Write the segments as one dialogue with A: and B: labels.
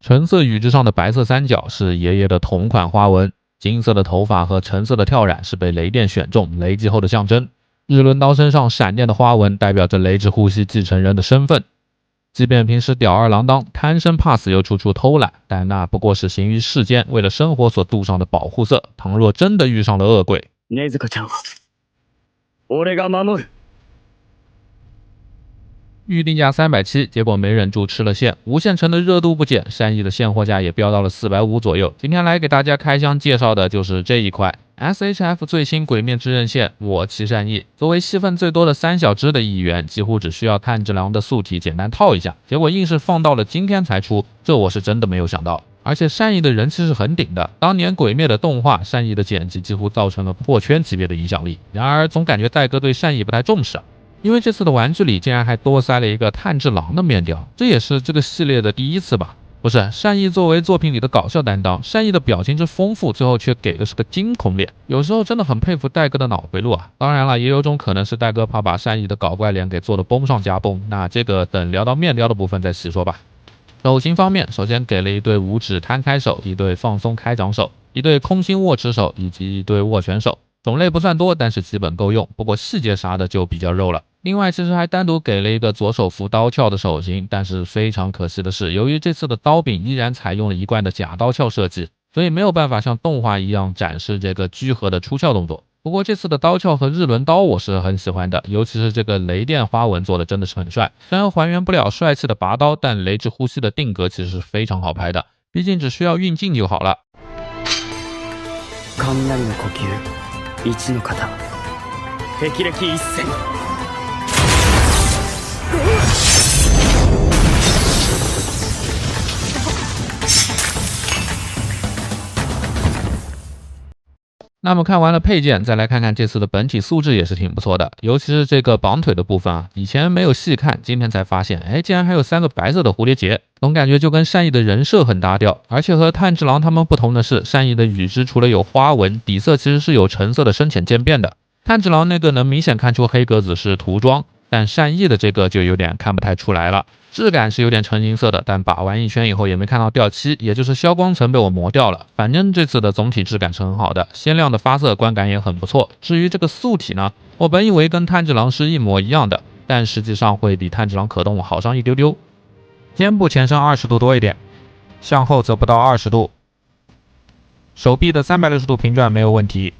A: 橙色羽之上的白色三角是爷爷的同款花纹，金色的头发和橙色的跳染是被雷电选中雷击后的象征。日轮刀身上闪电的花纹代表着雷之呼吸继承人的身份。即便平时吊儿郎当、贪生怕死又处处偷懒，但那不过是行于世间为了生活所镀上的保护色。倘若真的遇上了恶鬼，
B: 禰豆子ちゃんは俺が守る。
A: 预定价370，结果没忍住吃了线。无限城的热度不减，善意的现货价也飙到了450左右。今天来给大家开箱介绍的就是这一块 SHF 最新鬼灭之刃线我妻善意。作为戏份最多的三小只的一员，几乎只需要炭治郎的素体简单套一下，结果硬是放到了今天才出，这我是真的没有想到。而且善意的人气是很顶的，当年鬼灭的动画，善意的剪辑几乎造成了破圈级别的影响力。然而总感觉戴哥对善意不太重视啊。因为这次的玩具里竟然还多塞了一个炭治郎的面雕，这也是这个系列的第一次吧？不是，善意作为作品里的搞笑担当，善意的表情之丰富，最后却给的是个惊恐脸。有时候真的很佩服戴哥的脑回路啊！当然了，也有种可能是戴哥怕把善意的搞怪脸给做的崩上加崩，那这个等聊到面雕的部分再细说吧。手型方面，首先给了一对五指摊开手，一对放松开掌手，一对空心握持手以及一对握拳手。种类不算多，但是基本够用，不过细节啥的就比较肉了。另外其实还单独给了一个左手扶刀鞘的手型，但是非常可惜的是，由于这次的刀柄依然采用了一贯的假刀鞘设计，所以没有办法像动画一样展示这个居合的出鞘动作。不过这次的刀鞘和日轮刀我是很喜欢的，尤其是这个雷电花纹做的真的是很帅。虽然还原不了帅气的拔刀，但雷之呼吸的定格其实是非常好拍的，毕竟只需要运镜就好了。
B: 雷の呼吸一の型霹靂一閃。
A: 那么看完了配件，再来看看这次的本体素质也是挺不错的，尤其是这个绑腿的部分啊，以前没有细看，今天才发现，竟然还有3个白色的蝴蝶结，总感觉就跟善意的人设很搭调。而且和炭治郎他们不同的是，善意的羽织除了有花纹，底色其实是有橙色的深浅渐变的。炭治郎那个能明显看出黑格子是涂装，但善意的这个就有点看不太出来了。质感是有点橙金色的，但把玩一圈以后也没看到掉漆，也就是消光层被我磨掉了。反正这次的总体质感是很好的，鲜亮的发色观感也很不错。至于这个素体呢，我本以为跟炭治郎是一模一样的，但实际上会比炭治郎可动好上一丢丢。肩部前伸20度多一点，向后则不到20度。手臂的360度平转没有问题，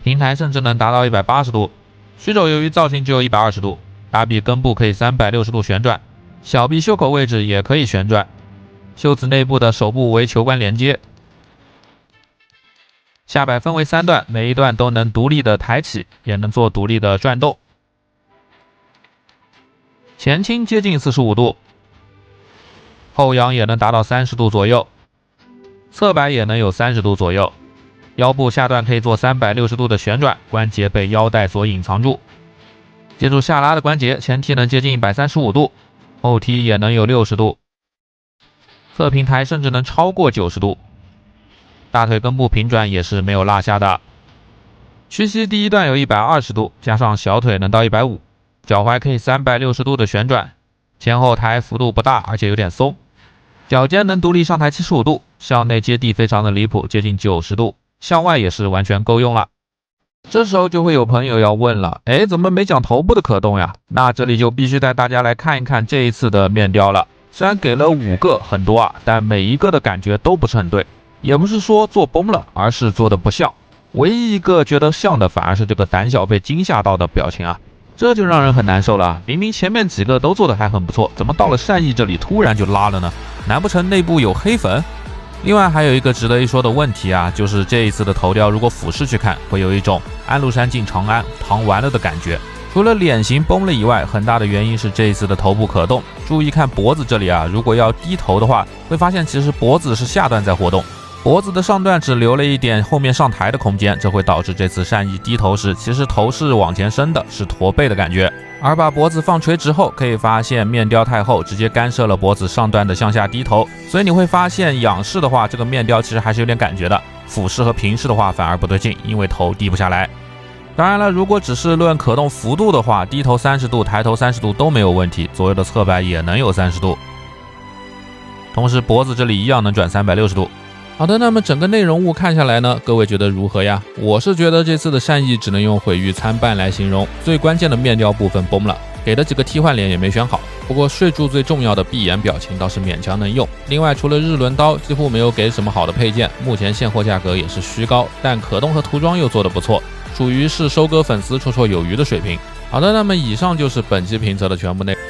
A: 平台甚至能达到180度。虚肘由于造型只有120度，大臂根部可以360度旋转，小臂袖口位置也可以旋转，袖子内部的手部为球冠连接。下摆分为3段，每一段都能独立的抬起，也能做独立的转动。前倾接近45度，后仰也能达到30度左右，侧摆也能有30度左右。腰部下段可以做360度的旋转，关节被腰带所隐藏住。接住下拉的关节，前踢能接近135度，后踢也能有60度，侧平台甚至能超过90度。大腿根部平转也是没有落下的。屈膝第一段有120度，加上小腿能到150，脚踝可以360度的旋转，前后抬幅度不大，而且有点松。脚尖能独立上抬75度，向内接地非常的离谱，接近90度。向外也是完全够用了。这时候就会有朋友要问了，怎么没讲头部的可动呀？那这里就必须带大家来看一看这一次的面雕了。虽然给了5个，很多啊，但每一个的感觉都不是很对，也不是说做崩了，而是做的不像。唯一一个觉得像的，反而是这个胆小被惊吓到的表情啊，这就让人很难受了。明明前面几个都做的还很不错，怎么到了善意这里突然就拉了呢？难不成内部有黑粉？另外还有一个值得一说的问题啊，就是这一次的头雕如果俯视去看，会有一种安禄山进长安唐完了的感觉。除了脸型崩了以外，很大的原因是这一次的头部可动。注意看脖子这里啊，如果要低头的话，会发现其实脖子是下段在活动，脖子的上段只留了一点后面上抬的空间，这会导致这次善意低头时，其实头是往前伸的，是驼背的感觉。而把脖子放垂直后，可以发现面雕太厚，直接干涉了脖子上段的向下低头，所以你会发现仰视的话，这个面雕其实还是有点感觉的，俯视和平视的话反而不对劲，因为头低不下来。当然了，如果只是论可动幅度的话，低头30度抬头30度都没有问题，左右的侧摆也能有30度。同时脖子这里一样能转360度。
C: 好的，那么整个内容物看下来呢，各位觉得如何呀？我是觉得这次的善意只能用毁誉参半来形容，最关键的面雕部分崩了，给的几个替换脸也没选好。不过睡柱最重要的闭眼表情倒是勉强能用。另外除了日轮刀，几乎没有给什么好的配件，目前现货价格也是虚高，但可动和涂装又做得不错，属于是收割粉丝绰绰有余的水平。好的，那么以上就是本期评测的全部内容。